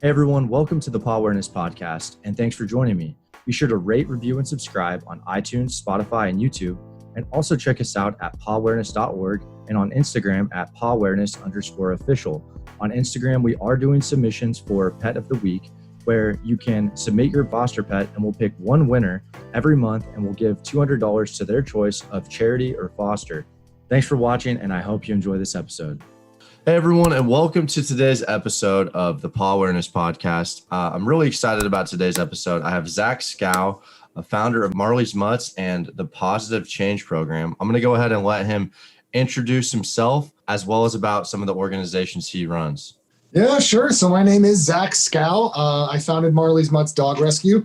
Hey everyone, welcome to the Pawareness podcast, and thanks for joining me. Be sure to rate, review, and subscribe on iTunes, Spotify, and YouTube, and also check us out at pawareness.org and on Instagram at pawareness_official. On Instagram, we are doing submissions for Pet of the Week, where you can submit your foster pet, and we'll pick one winner every month, and we'll give $200 to their choice of charity or foster. Thanks for watching, and I hope you enjoy this episode. Hey everyone, and welcome to today's episode of the Pawareness podcast. I'm really excited about today's episode. I have Zach Skow, a founder of Marley's Mutts and the Pawsitive Change Program. I'm going to go ahead and let him introduce himself as well as about some of the organizations he runs. Yeah, sure. So my name is Zach Skow. I founded Marley's Mutts Dog Rescue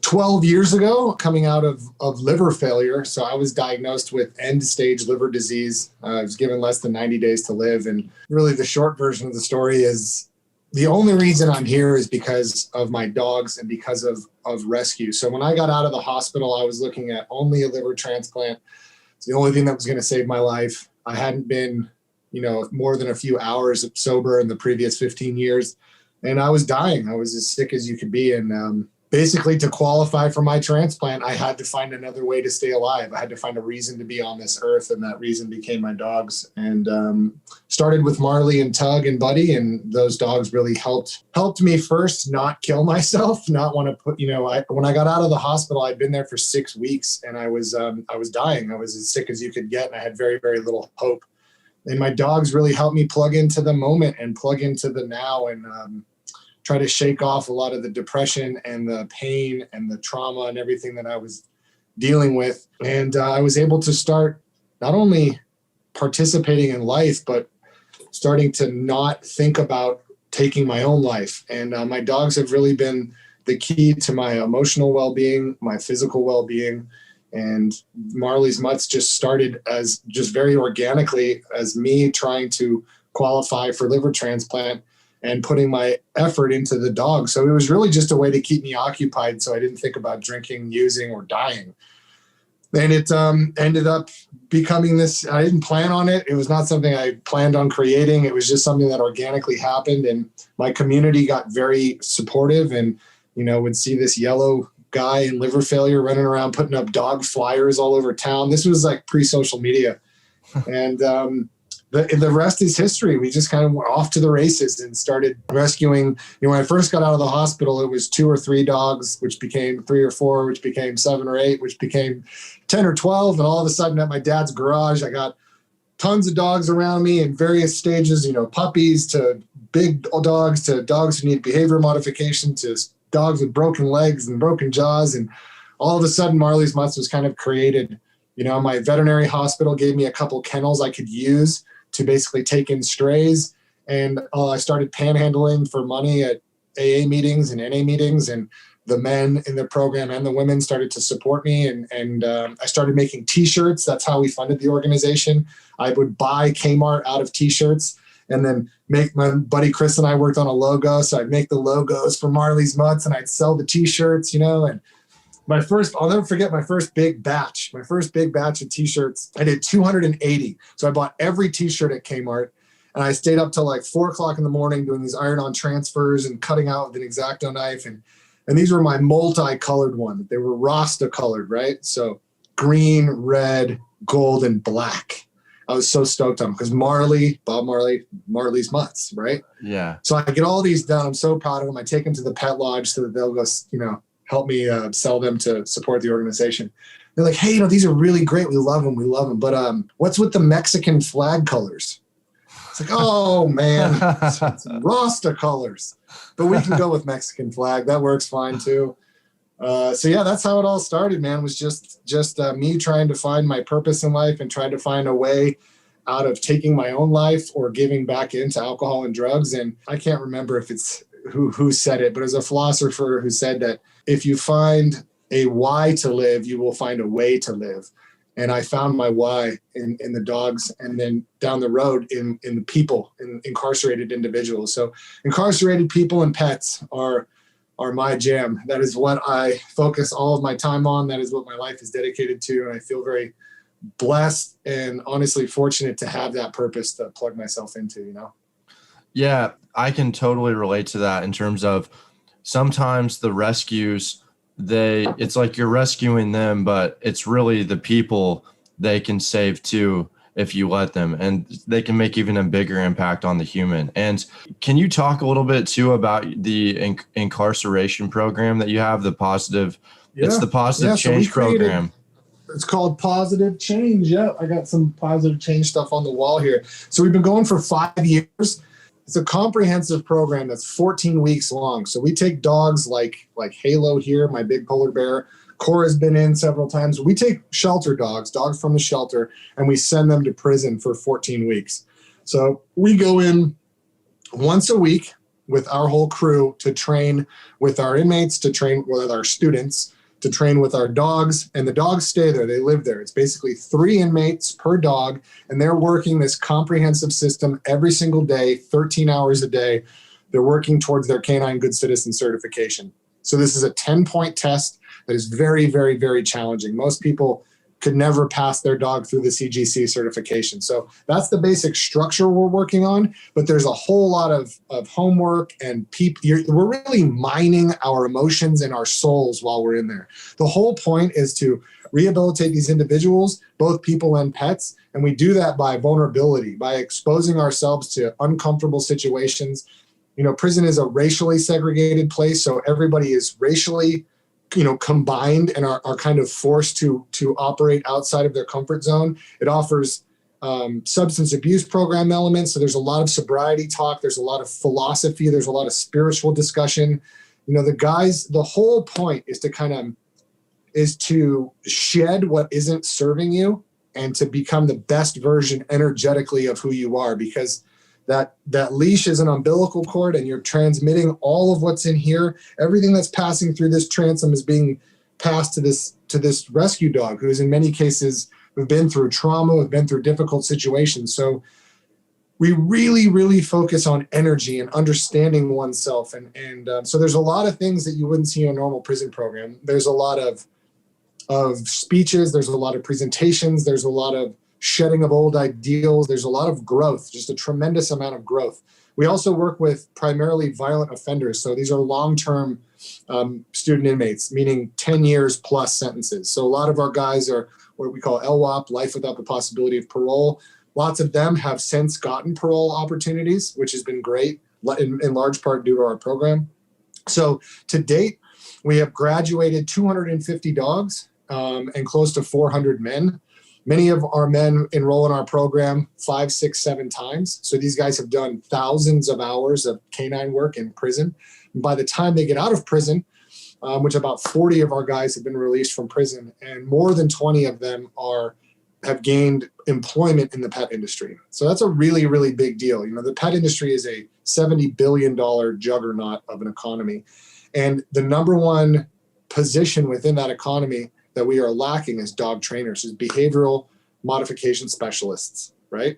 12 years ago, coming out of liver failure. So I was diagnosed with end-stage liver disease. I was given less than 90 days to live. And really the short version of the story is the only reason I'm here is because of my dogs and because of rescue. So when I got out of the hospital, I was looking at only a liver transplant. It's the only thing that was going to save my life. I hadn't been, more than a few hours sober in the previous 15 years. And I was dying. I was as sick as you could be. And basically, to qualify for my transplant, I had to find another way to stay alive. I had to find a reason to be on this earth, and that reason became my dogs. And started with Marley and Tug and Buddy, and those dogs really helped me first not kill myself, not want to put, when I got out of the hospital, I'd been there for 6 weeks, and I was dying. I was as sick as you could get, and I had very, very little hope. And my dogs really helped me plug into the moment and plug into the now, and try to shake off a lot of the depression and the pain and the trauma and everything that I was dealing with. And I was able to start not only participating in life, but starting to not think about taking my own life. And my dogs have really been the key to my emotional well-being, my physical well-being. And Marley's Mutts just started as just very organically as me trying to qualify for liver transplant and putting my effort into the dog. So it was really just a way to keep me occupied so I didn't think about drinking, using, or dying. And it ended up becoming this. I didn't plan on it. It was not something I planned on creating. It was just something that organically happened. And my community got very supportive and, would see this yellow guy in liver failure running around putting up dog flyers all over town. This was like pre-social media. And the rest is history. We just kind of went off to the races and started rescuing. When I first got out of the hospital, it was 2 or 3 dogs, which became 3 or 4, which became 7 or 8, which became 10 or 12. And all of a sudden at my dad's garage, I got tons of dogs around me in various stages, puppies to big dogs to dogs who need behavior modification to dogs with broken legs and broken jaws. And all of a sudden Marley's Mutts was kind of created. My veterinary hospital gave me a couple kennels I could use to basically take in strays. And I started panhandling for money at AA meetings and NA meetings. And the men in the program and the women started to support me. And I started making T-shirts. That's how we funded the organization. I would buy Kmart out of T-shirts and then my buddy Chris and I worked on a logo. So I'd make the logos for Marley's Mutts and I'd sell the T-shirts, and I'll never forget my first big batch of T-shirts. I did 280. So I bought every T-shirt at Kmart and I stayed up till like 4:00 in the morning doing these iron-on transfers and cutting out with an X-Acto knife. And these were my multicolored ones. They were Rasta colored, right? So green, red, gold, and black. I was so stoked on them because Bob Marley, Marley's Mutts, right? Yeah. So I get all these done. I'm so proud of them. I take them to the pet lodge so that they'll go, help me sell them to support the organization. They're like, hey, these are really great. We love them. But what's with the Mexican flag colors? It's like, oh, man, it's Rasta colors. But we can go with Mexican flag. That works fine, too. So, yeah, that's how it all started, man, was just me trying to find my purpose in life and trying to find a way out of taking my own life or giving back into alcohol and drugs. And I can't remember if it's who said it, but it was a philosopher who said that if you find a why to live, you will find a way to live. And I found my why in the dogs, and then down the road in the people, in incarcerated individuals. So incarcerated people and pets are my jam. That is what I focus all of my time on. That is what my life is dedicated to. And I feel very blessed and honestly fortunate to have that purpose to plug myself into, Yeah, I can totally relate to that in terms of sometimes the rescues, it's like you're rescuing them, but it's really the people they can save too if you let them, and they can make even a bigger impact on the human. And can you talk a little bit too about the incarceration program that you have, it's Yeah. the Pawsitive So we Change created, Program? it's called Positive Change. Yeah, I got some positive change stuff on the wall here. So we've been going for 5 years. It's a comprehensive program that's 14 weeks long. So we take dogs like Halo here, my big polar bear. Cora's been in several times. We take shelter dogs from the shelter, and we send them to prison for 14 weeks. So we go in once a week with our whole crew to train with our inmates, to train with our students, to train with our dogs, and the dogs stay there. They live there. It's basically 3 inmates per dog, and they're working this comprehensive system every single day, 13 hours a day. They're working towards their canine good citizen certification. So this is a 10-point test that is very, very, very challenging. Most people could never pass their dog through the CGC certification. So that's the basic structure we're working on, but there's a whole lot of homework, and we're really mining our emotions and our souls while we're in there. The whole point is to rehabilitate these individuals, both people and pets, and we do that by vulnerability, by exposing ourselves to uncomfortable situations. Prison is a racially segregated place, so everybody is racially combined and are kind of forced to operate outside of their comfort zone. It offers substance abuse program elements. So there's a lot of sobriety talk. There's a lot of philosophy. There's a lot of spiritual discussion. The whole point is to shed what isn't serving you and to become the best version energetically of who you are, because that leash is an umbilical cord, and you're transmitting all of what's in here. Everything that's passing through this transom is being passed to this rescue dog, who's in many cases have been through trauma, have been through difficult situations. So we really, really focus on energy and understanding oneself. And so there's a lot of things that you wouldn't see in a normal prison program. There's a lot of speeches. There's a lot of presentations. There's a lot of shedding of old ideals. There's a lot of growth, just a tremendous amount of growth. We also work with primarily violent offenders. So these are long-term student inmates, meaning 10 years plus sentences. So a lot of our guys are what we call LWOP, life without the possibility of parole. Lots of them have since gotten parole opportunities, which has been great, in large part due to our program. So to date, we have graduated 250 dogs and close to 400 men. Many of our men enroll in our program 5, 6, 7 times. So these guys have done thousands of hours of canine work in prison. And by the time they get out of prison, which about 40 of our guys have been released from prison, and more than 20 of them have gained employment in the pet industry. So that's a really, really big deal. The pet industry is a $70 billion juggernaut of an economy. And the number one position within that economy that we are lacking as dog trainers, is behavioral modification specialists, right?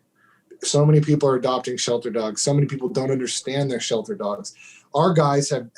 So many people are adopting shelter dogs. So many people don't understand their shelter dogs. Our guys have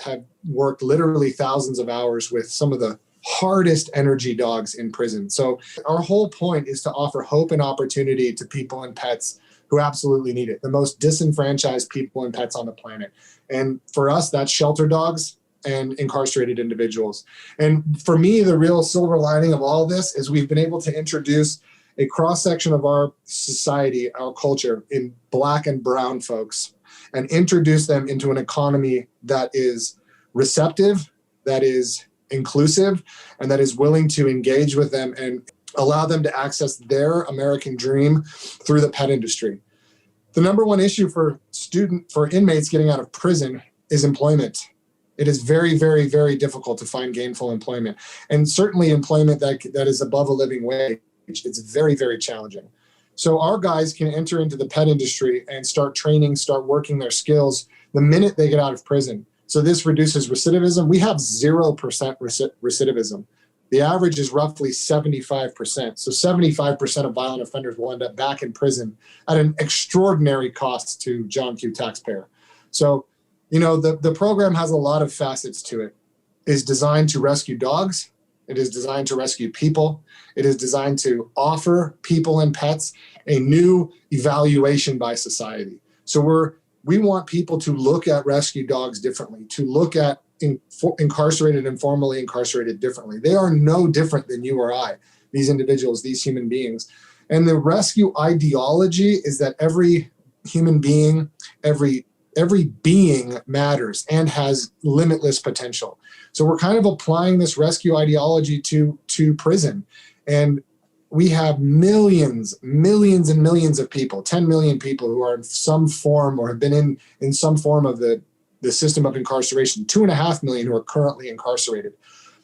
worked literally thousands of hours with some of the hardest energy dogs in prison. So our whole point is to offer hope and opportunity to people and pets who absolutely need it, the most disenfranchised people and pets on the planet. And for us, that's shelter dogs and incarcerated individuals. And for me, the real silver lining of all of this is we've been able to introduce a cross-section of our society, our culture, in Black and brown folks, and introduce them into an economy that is receptive, that is inclusive, and that is willing to engage with them and allow them to access their American dream through the pet industry. The number one issue for inmates getting out of prison is employment. It is very, very, very difficult to find gainful employment, and certainly employment that is above a living wage. It's very, very challenging. So our guys can enter into the pet industry and start training, start working their skills the minute they get out of prison. So this reduces recidivism. We have 0% recidivism. The average is roughly 75%. So 75% of violent offenders will end up back in prison at an extraordinary cost to John Q. taxpayer. So the program has a lot of facets to it. It is designed to rescue dogs. It is designed to rescue people. It is designed to offer people and pets a new evaluation by society. So we're we want people to look at rescue dogs differently, to look at incarcerated and formerly incarcerated differently. They are no different than you or I, these individuals, these human beings. And the rescue ideology is that every human being, every being matters and has limitless potential. So we're kind of applying this rescue ideology to prison. And we have millions and millions of people, 10 million people who are in some form or have been in some form of the system of incarceration, 2.5 million who are currently incarcerated.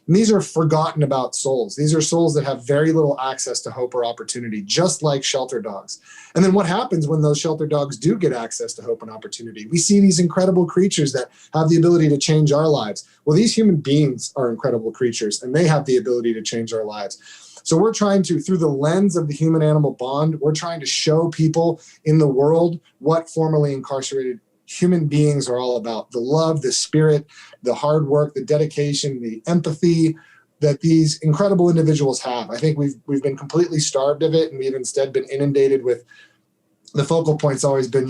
And these are forgotten about souls. These are souls that have very little access to hope or opportunity, just like shelter dogs. And then what happens when those shelter dogs do get access to hope and opportunity? We see these incredible creatures that have the ability to change our lives. Well, these human beings are incredible creatures, and they have the ability to change our lives. So we're trying to, through the lens of the human-animal bond, we're trying to show people in the world what formerly incarcerated human beings are all about. The love, the spirit, the hard work, the dedication, the empathy that these incredible individuals have. I think we've been completely starved of it, and we've instead been inundated with, the focal point's always been,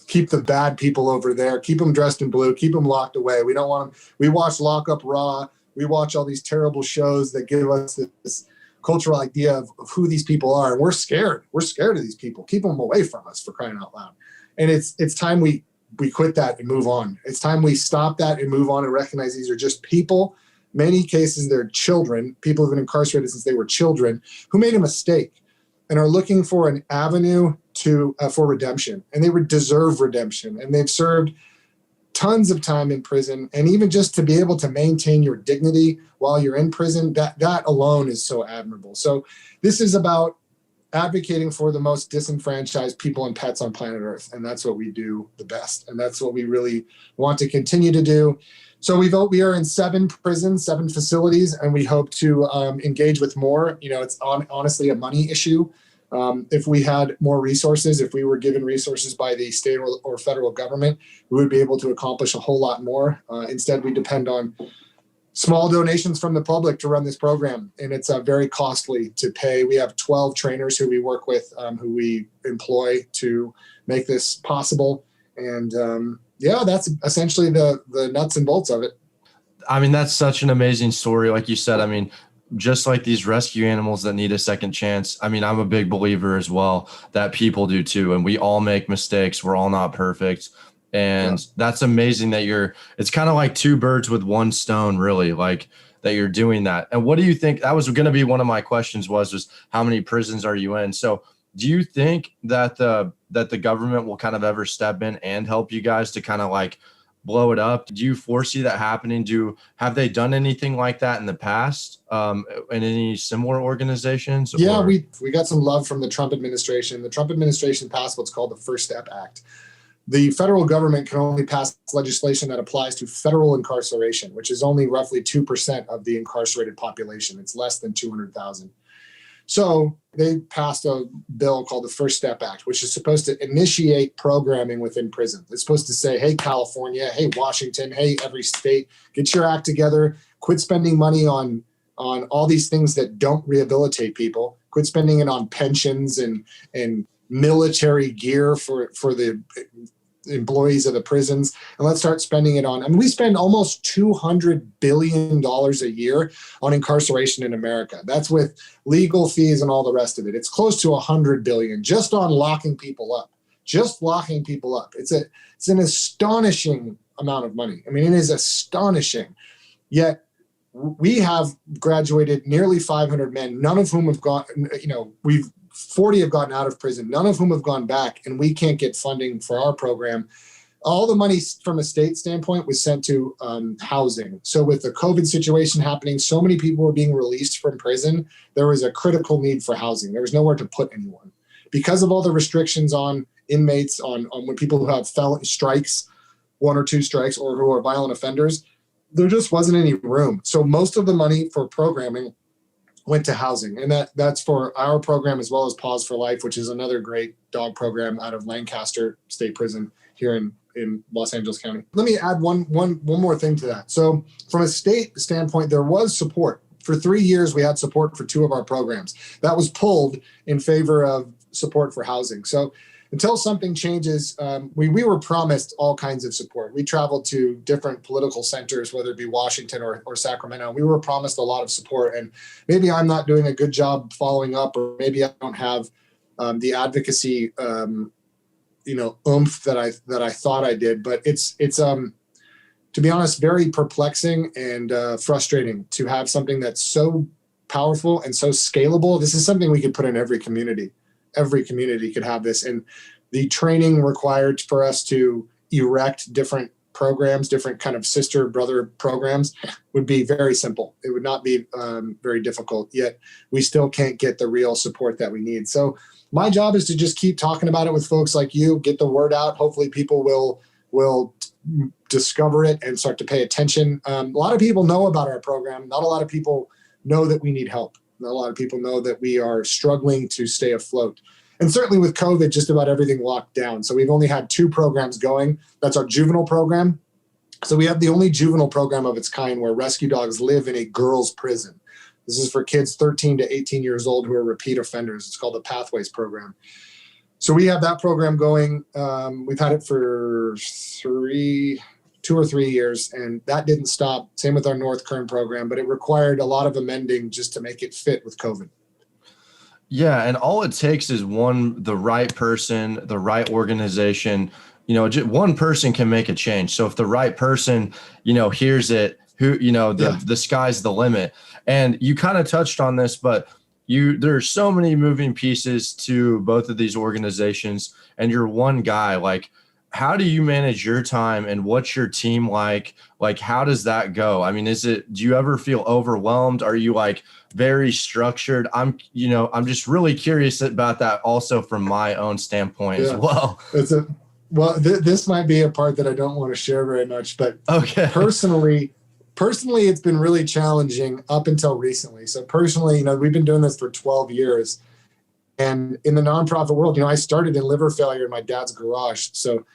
keep the bad people over there, keep them dressed in blue, keep them locked away. We don't want them. We watch Lock Up Raw. We watch all these terrible shows that give us this cultural idea of who these people are. And we're scared. We're scared of these people. Keep them away from us, for crying out loud. And it's time we quit that and move on. It's time we stop that and move on and recognize these are just people. Many cases, they're children, people who've been incarcerated since they were children, who made a mistake and are looking for an avenue for redemption. And they would deserve redemption. And they've served tons of time in prison. And even just to be able to maintain your dignity while you're in prison, that alone is so admirable. So this is about advocating for the most disenfranchised people and pets on planet Earth. And that's what we do the best. And that's what we really want to continue to do. So we are in 7 prisons, 7 facilities, and we hope to engage with more. It's honestly a money issue. If we had more resources, if we were given resources by the state or federal government, we would be able to accomplish a whole lot more. Instead, we depend on small donations from the public to run this program, and it's very costly to pay. We have 12 trainers who we work with, who we employ to make this possible. And that's essentially the nuts and bolts of it. I mean, that's such an amazing story. Like you said, I mean, just like these rescue animals that need a second chance. I mean, I'm a big believer as well that people do too. And we all make mistakes. We're all not perfect. And that's amazing that it's kind of like 2 birds with 1 stone, really, like that you're doing that. And what do you think? That was going to be one of my questions was how many prisons are you in? So do you think that the government will kind of ever step in and help you guys to kind of like blow it up? Do you foresee that happening? Have they done anything like that in the past in any similar organizations? Yeah, we got some love from the Trump administration. The Trump administration passed what's called the First Step Act. The federal government can only pass legislation that applies to federal incarceration, which is only roughly 2% of the incarcerated population. It's less than 200,000. So they passed a bill called the First Step Act, which is supposed to initiate programming within prison. It's supposed to say, hey, California, hey, Washington, hey, every state, get your act together, quit spending money on all these things that don't rehabilitate people, quit spending it on pensions and military gear for the employees of the prisons, and let's start spending it on, we spend almost $200 billion a year on incarceration in America. That's with legal fees and all the rest of it. It's close to $100 billion just on locking people up. It's an astonishing amount of money. I mean, it is astonishing. Yet we have graduated nearly 500 men, none of whom have gone, 40 have gotten out of prison, none of whom have gone back, and we can't get funding for our program. All the money from a state standpoint was sent to housing. So with the COVID situation happening, so many people were being released from prison, there was a critical need for housing. There was nowhere to put anyone. Because of all the restrictions on inmates, on when people who have felony strikes, 1 or 2 strikes, or who are violent offenders, there just wasn't any room. So most of the money for programming went to housing. And that's for our program as well as Paws for Life, which is another great dog program out of Lancaster State Prison here in Los Angeles County. Let me add one more thing to that. So from a state standpoint, there was support. For 3 years, we had support for 2 of our programs. That was pulled in favor of support for housing. So until something changes, we were promised all kinds of support. We traveled to different political centers, whether it be Washington or Sacramento. We were promised a lot of support, and maybe I'm not doing a good job following up, or maybe I don't have the advocacy, oomph that I thought I did. But it's to be honest, very perplexing and frustrating to have something that's so powerful and so scalable. This is something we could put in every community. Every community could have this. And the training required for us to erect different programs, different kind of sister brother programs, would be very simple. It would not be very difficult, yet we still can't get the real support that we need. So my job is to just keep talking about it with folks like you, get the word out. Hopefully people will discover it and start to pay attention. A lot of people know about our program. Not a lot of people know that we need help. Not a lot of people know that we are struggling to stay afloat. And certainly with COVID, just about everything locked down. So we've only had 2 programs going. That's our juvenile program. So we have the only juvenile program of its kind where rescue dogs live in a girls' prison. This is for kids 13 to 18 years old who are repeat offenders. It's called the Pathways program. So we have that program going. We've had it for 2 or 3 years, and that didn't stop. Same with our North Kern program, but it required a lot of amending just to make it fit with COVID. Yeah, and all it takes is the right person, the right organization. Just one person can make a change. So if the right person, hears it, the sky's the limit. And you kind of touched on this, but there's so many moving pieces to both of these organizations, and you're one guy. Like, how do you manage your time, and what's your team like? Like, how does that go? I mean, do you ever feel overwhelmed? Are you like very structured? I'm just really curious about that also from my own standpoint as well. This might be a part that I don't want to share very much, but okay. Personally, it's been really challenging up until recently. So personally, we've been doing this for 12 years. And in the nonprofit world, I started in liver failure in my dad's garage. So,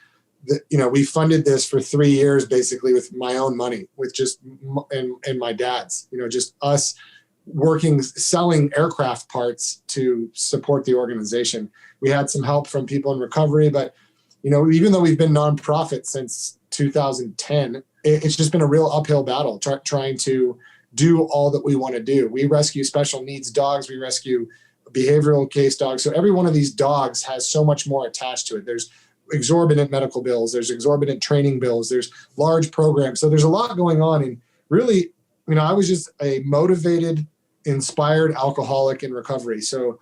we funded this for 3 years, basically with my own money, with just, and my dad's, just us selling aircraft parts to support the organization. We had some help from people in recovery, but, even though we've been nonprofit since 2010, it's just been a real uphill battle trying to do all that we want to do. We rescue special needs dogs. We rescue behavioral case dogs. So every one of these dogs has so much more attached to it. There's exorbitant medical bills. There's exorbitant training bills. There's large programs. So there's a lot going on. And really, I was just a motivated, inspired alcoholic in recovery. So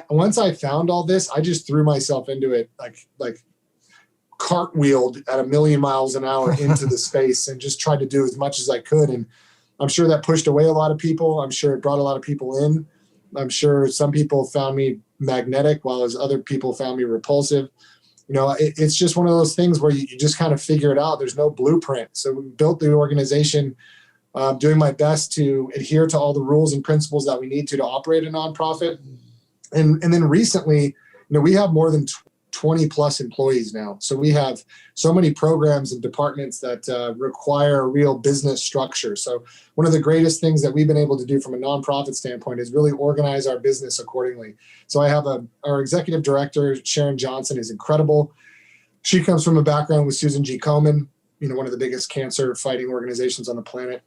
once I found all this, I just threw myself into it, like cartwheeled at 1,000,000 miles an hour into the space and just tried to do as much as I could. And I'm sure that pushed away a lot of people. I'm sure it brought a lot of people in. I'm sure some people found me magnetic, while other people found me repulsive. It's just one of those things where you just kind of figure it out. There's no blueprint. So we built the organization, doing my best to adhere to all the rules and principles that we need to operate a nonprofit. And then recently, we have more than 20 plus employees now. So we have so many programs and departments that require a real business structure. So one of the greatest things that we've been able to do from a nonprofit standpoint is really organize our business accordingly. So I have our executive director, Sharon Johnson, is incredible. She comes from a background with Susan G. Komen, one of the biggest cancer fighting organizations on the planet.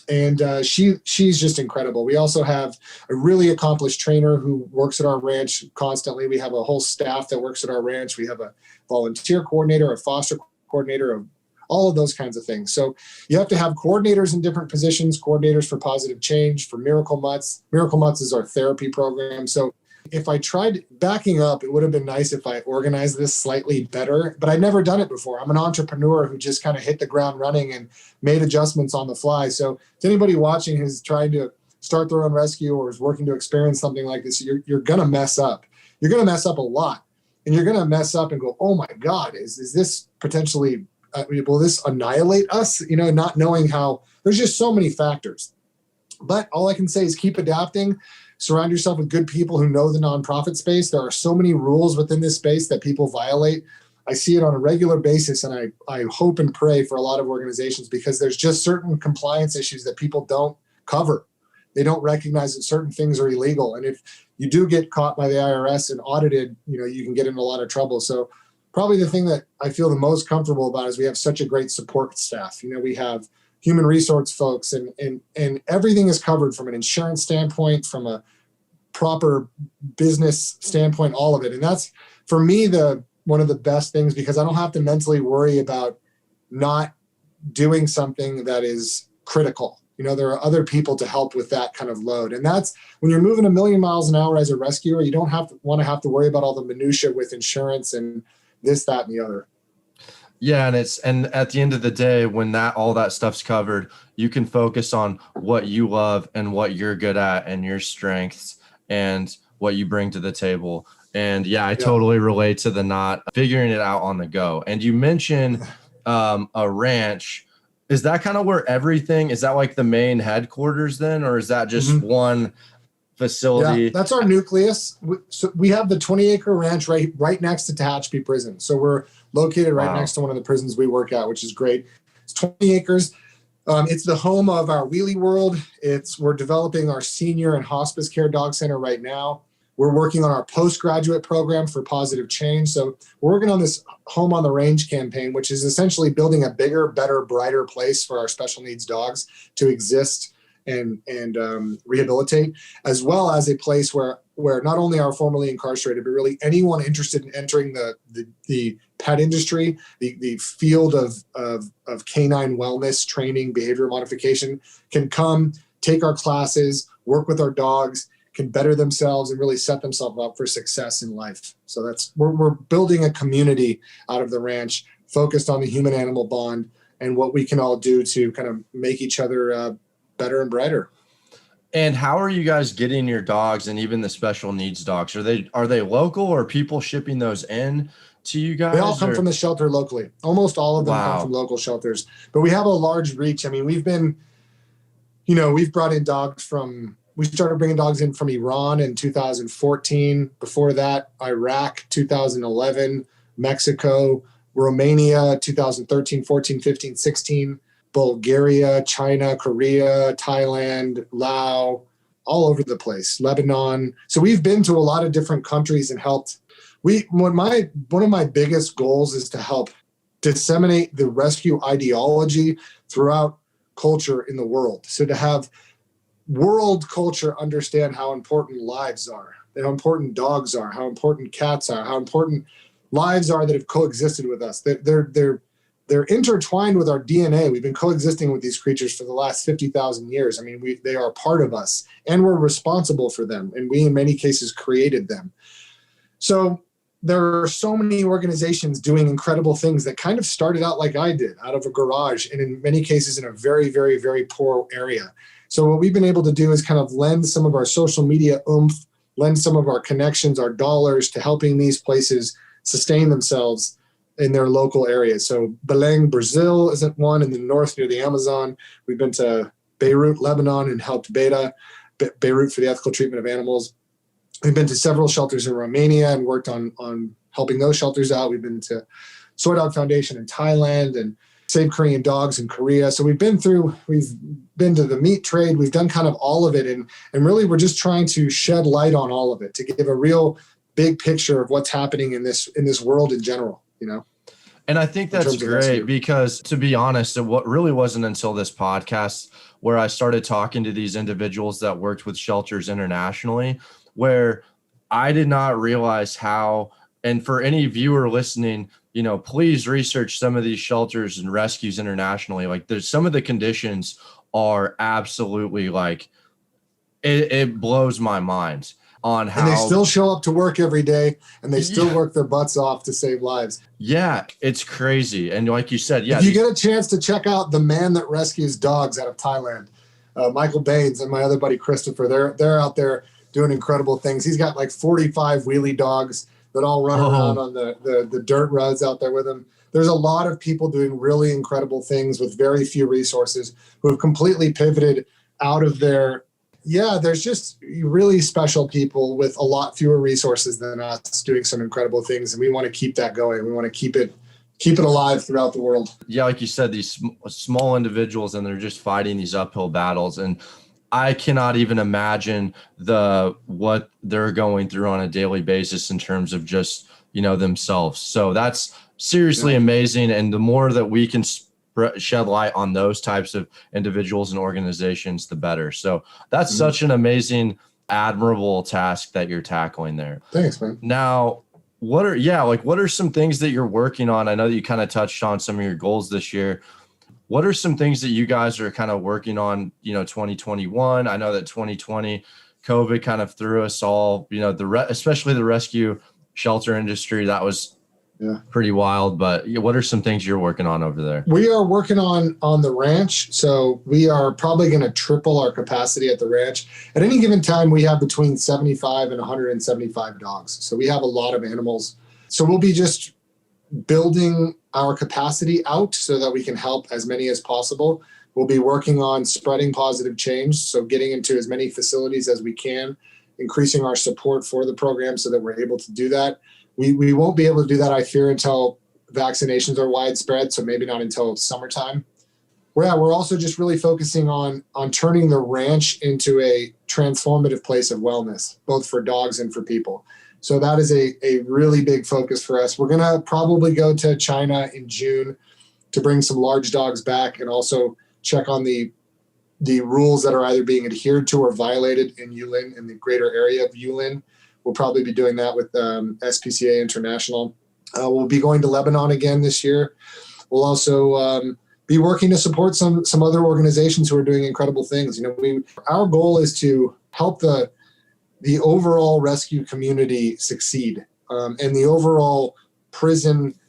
And she's just incredible. We also have a really accomplished trainer who works at our ranch constantly. We have a whole staff that works at our ranch. We have a volunteer coordinator, a foster coordinator, all of those kinds of things. So you have to have coordinators in different positions, coordinators for Pawsitive Change, for Miracle Mutts. Miracle Mutts is our therapy program. So if I tried backing up, it would have been nice if I organized this slightly better, but I'd never done it before. I'm an entrepreneur who just kind of hit the ground running and made adjustments on the fly. So to anybody watching who's trying to start their own rescue or is working to experience something like this, you're going to mess up. You're going to mess up a lot, and you're going to mess up and go, oh my God, is this potentially, will this annihilate us? Not knowing how, there's just so many factors. But all I can say is keep adapting. Surround yourself with good people who know the nonprofit space. There are so many rules within this space that people violate. I see it on a regular basis, and I hope and pray for a lot of organizations, because there's just certain compliance issues that people don't cover. They don't recognize that certain things are illegal. And if you do get caught by the IRS and audited, you can get in a lot of trouble. So probably the thing that I feel the most comfortable about is we have such a great support staff. We have human resource folks, and everything is covered from an insurance standpoint, from a proper business standpoint, all of it. And that's, for me, one of the best things, because I don't have to mentally worry about not doing something that is critical. There are other people to help with that kind of load. And that's when you're moving 1,000,000 miles an hour as a rescuer, you don't want to worry about all the minutia with insurance and this, that, and the other. Yeah. And at the end of the day, when all that stuff's covered, you can focus on what you love and what you're good at and your strengths and what you bring to the table. And yeah, I totally relate to the not figuring it out on the go. And you mentioned a ranch. Is that kind of where everything is? That like the main headquarters then, or is that just one facility? Yeah, that's our nucleus. So we have the 20-acre ranch right next to Tehachapi Prison. So we're located right next to one of the prisons we work at, which is great. It's 20 acres. It's the home of our Wheelie World. We're developing our senior and hospice care dog center right now. We're working on our postgraduate program for Pawsitive Change. So we're working on this Home on the Range campaign, which is essentially building a bigger, better, brighter place for our special needs dogs to exist and rehabilitate, as well as a place where not only are formerly incarcerated, but really anyone interested in entering the pet industry, the field of canine wellness training, behavior modification, can come, take our classes, work with our dogs, can better themselves and really set themselves up for success in life. So we're building a community out of the ranch focused on the human animal bond and what we can all do to kind of make each other better and brighter. And how are you guys getting your dogs and even the special needs dogs? Are they local, or are people shipping those in to you guys? They all come from the shelter locally. Almost all of them come from local shelters, but we have a large reach. I mean, we've brought in dogs we started bringing dogs in from Iran in 2014. Before that, Iraq, 2011, Mexico, Romania, 2013, 14, 15, 16, Bulgaria, China, Korea, Thailand, Laos, all over the place, Lebanon. So we've been to a lot of different countries and helped. One of my biggest goals is to help disseminate the rescue ideology throughout culture in the world. So to have world culture understand how important lives are, how important dogs are, how important cats are, how important lives are that have coexisted with us. They're intertwined with our DNA. We've been coexisting with these creatures for the last 50,000 years. I mean, they are part of us, and we're responsible for them, and we in many cases created them. So there are so many organizations doing incredible things that kind of started out like I did, out of a garage, and in many cases in a very, very, very poor area. So what we've been able to do is kind of lend some of our social media oomph, lend some of our connections, our dollars to helping these places sustain themselves in their local areas. So Belém, Brazil isn't one, in the north near the Amazon. We've been to Beirut, Lebanon, and helped Beirut for the ethical treatment of animals. We've been to several shelters in Romania and worked on helping those shelters out. We've been to Soy Dog Foundation in Thailand and Save Korean Dogs in Korea. So we've been to the meat trade. We've done kind of all of it. And really, we're just trying to shed light on all of it to give a real big picture of what's happening in this world in general, And I think that's great because, to be honest, it really wasn't until this podcast where I started talking to these individuals that worked with shelters internationally, where I did not realize how, and for any viewer listening, please research some of these shelters and rescues internationally. Like, there's some of the conditions are absolutely like, it blows my mind on how. And they still show up to work every day, and they still work their butts off to save lives. Yeah, it's crazy. And like you said, if you get a chance to check out The Man That Rescues Dogs out of Thailand, Michael Baines and my other buddy Christopher, they're out there doing incredible things. He's got like 45 wheelie dogs that all run around on the dirt roads out there with him. There's a lot of people doing really incredible things with very few resources who have completely pivoted out of their. Yeah, there's just really special people with a lot fewer resources than us doing some incredible things. And we want to keep that going. We want to keep it alive throughout the world. Yeah, like you said, these small individuals, and they're just fighting these uphill battles. And I cannot even imagine what they're going through on a daily basis in terms of just themselves. So that's seriously amazing. And the more that we can shed light on those types of individuals and organizations, the better. So that's such an amazing, admirable task that you're tackling there. Thanks, man. Now, what are some things that you're working on? I know that you kind of touched on some of your goals this year. What are some things that you guys are kind of working on, 2021? I know that 2020 COVID kind of threw us all, especially the rescue shelter industry. That was pretty wild. But what are some things you're working on over there? We are working on the ranch. So we are probably going to triple our capacity at the ranch. At any given time, we have between 75 and 175 dogs. So we have a lot of animals. So we'll be just building our capacity out so that we can help as many as possible. We'll be working on spreading positive change. So getting into as many facilities as we can, increasing our support for the program so that we're able to do that. We won't be able to do that, I fear, until vaccinations are widespread. So maybe not until summertime. We're also just really focusing on turning the ranch into a transformative place of wellness, both for dogs and for people. So that is a really big focus for us. We're going to probably go to China in June to bring some large dogs back and also check on the rules that are either being adhered to or violated in Yulin, in the greater area of Yulin. We'll probably be doing that with SPCA International. We'll be going to Lebanon again this year. We'll also be working to support some other organizations who are doing incredible things. Our goal is to help the overall rescue community succeed, and the overall prison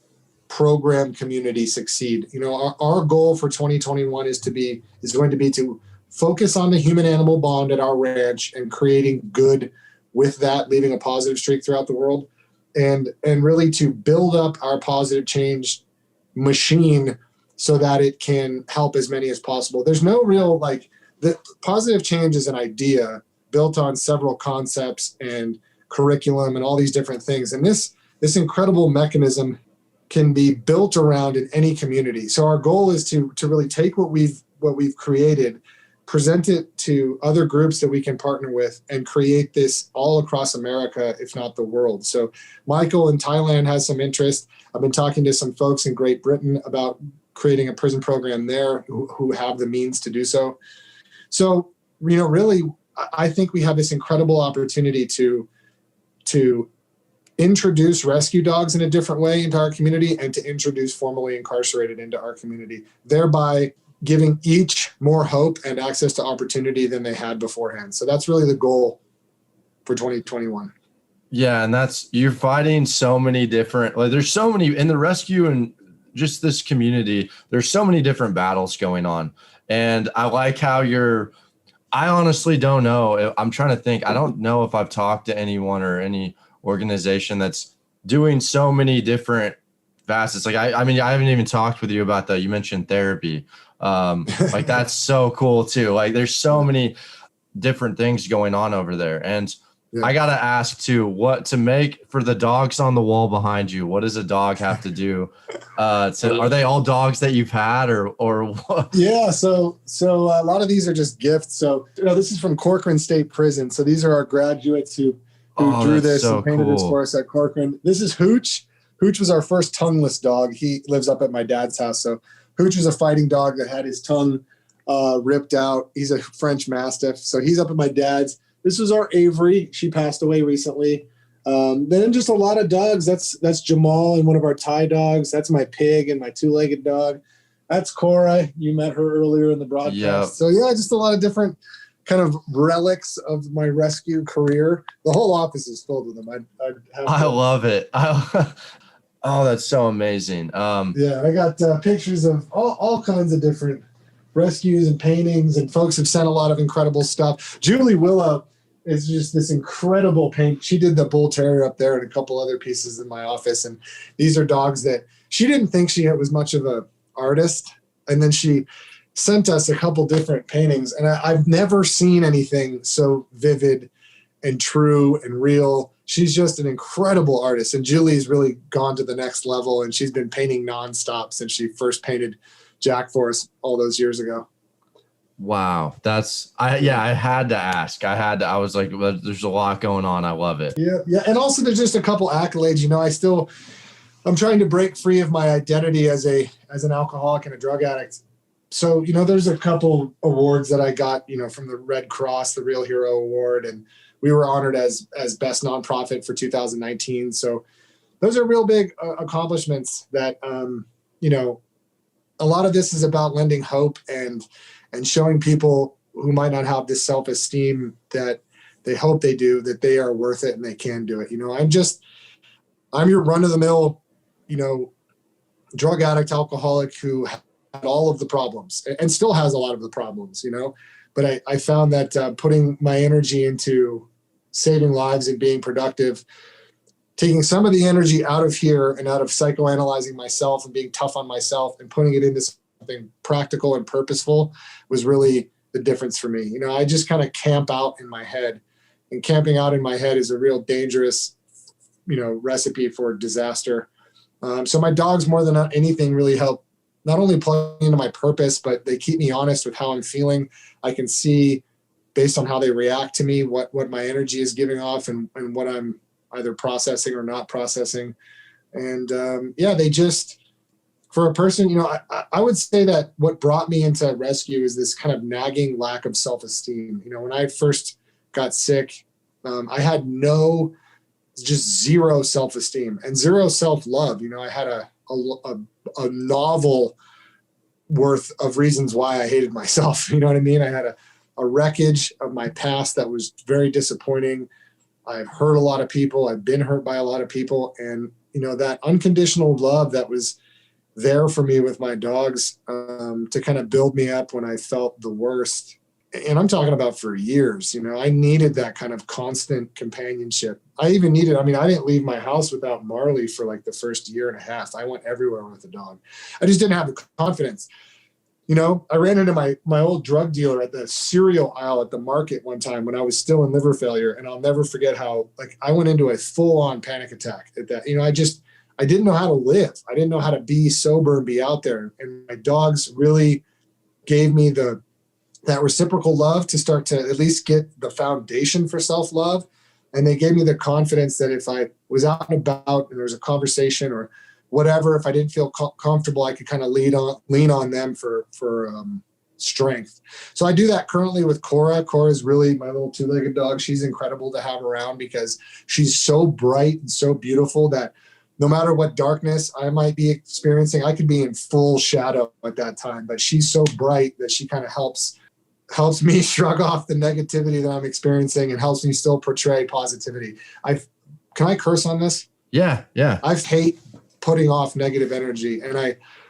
program community succeed. Our goal for 2021 is going to be to focus on the human-animal bond at our ranch and creating good with that, leaving a positive streak throughout the world, and really to build up our positive change machine so that it can help as many as possible. There's no real, the positive change is an idea built on several concepts and curriculum and all these different things. And this incredible mechanism can be built around in any community. So our goal is to really take what we've created, present it to other groups that we can partner with, and create this all across America, if not the world. So Michael in Thailand has some interest. I've been talking to some folks in Great Britain about creating a prison program there who have the means to do so. So, really, I think we have this incredible opportunity to introduce rescue dogs in a different way into our community and to introduce formerly incarcerated into our community, thereby giving each more hope and access to opportunity than they had beforehand. So that's really the goal for 2021. Yeah. And you're fighting so many different, there's so many in the rescue and just this community, there's so many different battles going on. And I like how I honestly don't know. I'm trying to think. I don't know if I've talked to anyone or any organization that's doing so many different facets. I haven't even talked with you about that. You mentioned therapy. That's so cool too. There's so many different things going on over there. And I got to ask too, what to make for the dogs on the wall behind you? What does a dog have to do? Are they all dogs that you've had or what? Yeah. So a lot of these are just gifts. So, this is from Corcoran State Prison. So these are our graduates who drew this and painted this for us at Corcoran. This is Hooch. Hooch was our first tongueless dog. He lives up at my dad's house. So Hooch was a fighting dog that had his tongue ripped out. He's a French Mastiff. So he's up at my dad's. This was our Avery. She passed away recently. Then just a lot of dogs. That's Jamal and one of our Thai dogs. That's my pig and my two-legged dog. That's Cora. You met her earlier in the broadcast. Yep. So just a lot of different kind of relics of my rescue career. The whole office is filled with them. I love it. Oh, that's so amazing. I got pictures of all kinds of different rescues and paintings, and folks have sent a lot of incredible stuff. Julie Willow is just this incredible paint. She did the bull terrier up there and a couple other pieces in my office. And these are dogs that she didn't think she was much of an artist. And then she sent us a couple different paintings. And I've never seen anything so vivid and true and real. She's just an incredible artist. And Julie's really gone to the next level. And she's been painting nonstop since she first painted Jack for us all those years ago. Wow. I had to ask. I was like, well, there's a lot going on. I love it. Yeah. Yeah. And also there's just a couple accolades, I'm trying to break free of my identity as an alcoholic and a drug addict. So, there's a couple awards that I got, from the Red Cross, the Real Hero Award, and we were honored as best nonprofit for 2019. So those are real big accomplishments that, a lot of this is about lending hope and showing people who might not have this self-esteem that they hope they do, that they are worth it and they can do it. I'm your run-of-the-mill, drug addict, alcoholic who had all of the problems and still has a lot of the problems, but I found that putting my energy into saving lives and being productive, taking some of the energy out of here and out of psychoanalyzing myself and being tough on myself and putting it into something practical and purposeful was really the difference for me. I just kind of camp out in my head, and camping out in my head is a real dangerous, recipe for disaster. So my dogs, more than anything, really help not only plug into my purpose, but they keep me honest with how I'm feeling. I can see based on how they react to me, what my energy is giving off and what I'm either processing or not processing. And they just, for a person, I would say that what brought me into rescue is this kind of nagging lack of self-esteem. When I first got sick, I had just zero self-esteem and zero self-love. I had a novel worth of reasons why I hated myself. You know what I mean? I had a wreckage of my past that was very disappointing. I've hurt a lot of people. I've been hurt by a lot of people. And, that unconditional love that was there for me with my dogs to kind of build me up when I felt the worst. And I'm talking about for years, I needed that kind of constant companionship. I didn't leave my house without Marley for like the first year and a half. I went everywhere with the dog. I just didn't have the confidence. I ran into my old drug dealer at the cereal aisle at the market one time when I was still in liver failure. And I'll never forget how, I went into a full-on panic attack at that. I didn't know how to live. I didn't know how to be sober and be out there. And my dogs really gave me that reciprocal love to start to at least get the foundation for self-love. And they gave me the confidence that if I was out and about and there was a conversation or whatever, if I didn't feel comfortable, I could kind of lean on them for strength. So I do that currently with Cora. Cora is really my little two-legged dog. She's incredible to have around because she's so bright and so beautiful that no matter what darkness I might be experiencing, I could be in full shadow at that time, but she's so bright that she kind of helps me shrug off the negativity that I'm experiencing and helps me still portray positivity. Can I curse on this? Yeah. I hate putting off negative energy, and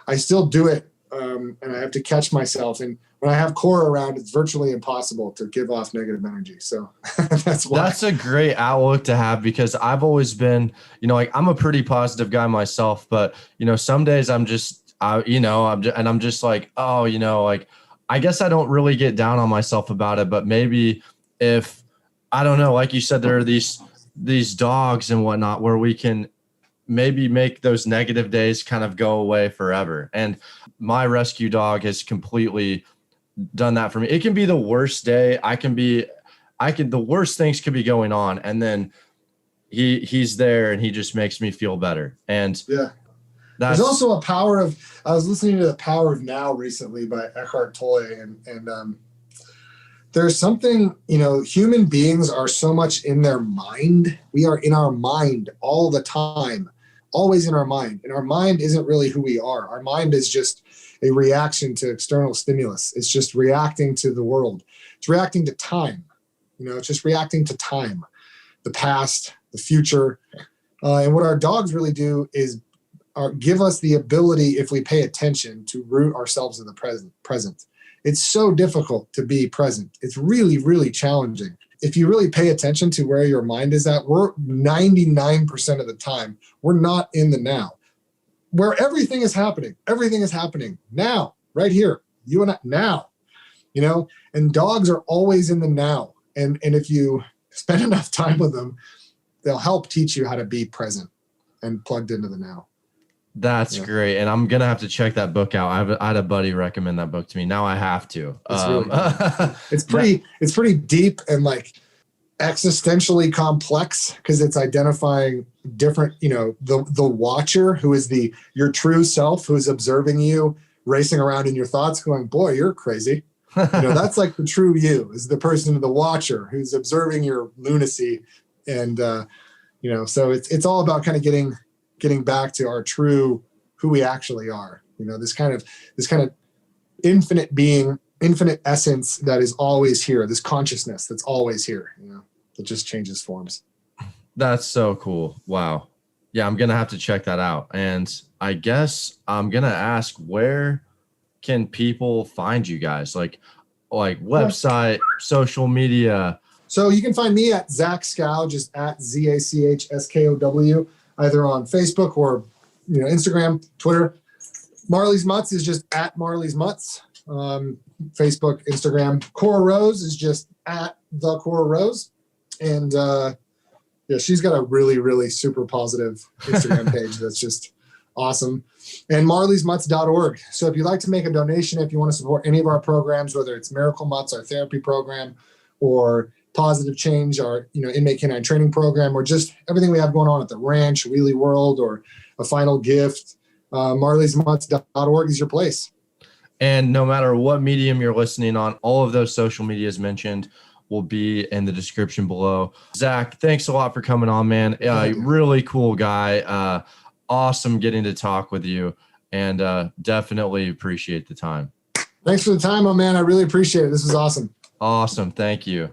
I still do it, and I have to catch myself. And when I have Cora around, it's virtually impossible to give off negative energy. So that's why. That's a great outlook to have, because I've always been, I'm a pretty positive guy myself, but some days I'm just, I'm just like, oh, I guess I don't really get down on myself about it, but maybe if, I don't know, like you said, there are these dogs and whatnot where we can maybe make those negative days kind of go away forever. And my rescue dog has completely done that for me. It can be the worst day. The worst things could be going on. And then he's there and he just makes me feel better. And yeah. There's also a power of, I was listening to The Power of Now recently by Eckhart Tolle, and there's something, human beings are so much in their mind. We are in our mind all the time, always in our mind. And our mind isn't really who we are. Our mind is just a reaction to external stimulus. It's just reacting to the world. It's reacting to time. It's just reacting to time, the past, the future. And what our dogs really do is give us the ability, if we pay attention, to root ourselves in the present. It's so difficult to be present. It's really, really challenging. If you really pay attention to where your mind is at, we're 99% of the time, we're not in the now. Where everything is happening now, right here, you and I, now, and dogs are always in the now. And if you spend enough time with them, they'll help teach you how to be present and plugged into the now. That's great. And I'm going to have to check that book out. I had a buddy recommend that book to me. Now I have to. It's really good. It's pretty deep and like existentially complex because it's identifying different, the watcher who is your true self, who is observing you racing around in your thoughts going, boy, you're crazy. That's like the true you, is the person, the watcher who's observing your lunacy. And, so it's all about kind of getting back to our true, who we actually are, this kind of infinite being, infinite essence that is always here, this consciousness that's always here, that just changes forms. That's so cool. Wow. Yeah, I'm going to have to check that out. And I guess I'm going to ask, where can people find you guys? Like website, social media? So you can find me at Zach Skow, just at ZACHSKOW, either on Facebook or, Instagram, Twitter. Marley's Mutts is just at Marley's Mutts. Facebook, Instagram. Cora Rose is just at the Cora Rose. And, she's got a really, really super positive Instagram page that's just awesome. And marleysmutts.org. So if you'd like to make a donation, if you want to support any of our programs, whether it's Miracle Mutts, our therapy program, or Pawsitive Change, our inmate canine training program, or just everything we have going on at the ranch, Wheelie World, or a final gift, marleysmutts.org is your place. And no matter what medium you're listening on, all of those social medias mentioned will be in the description below. Zach, thanks a lot for coming on, man. Really cool guy. Awesome getting to talk with you, and definitely appreciate the time. Thanks for the time, my man. I really appreciate it. This was awesome. Awesome. Thank you.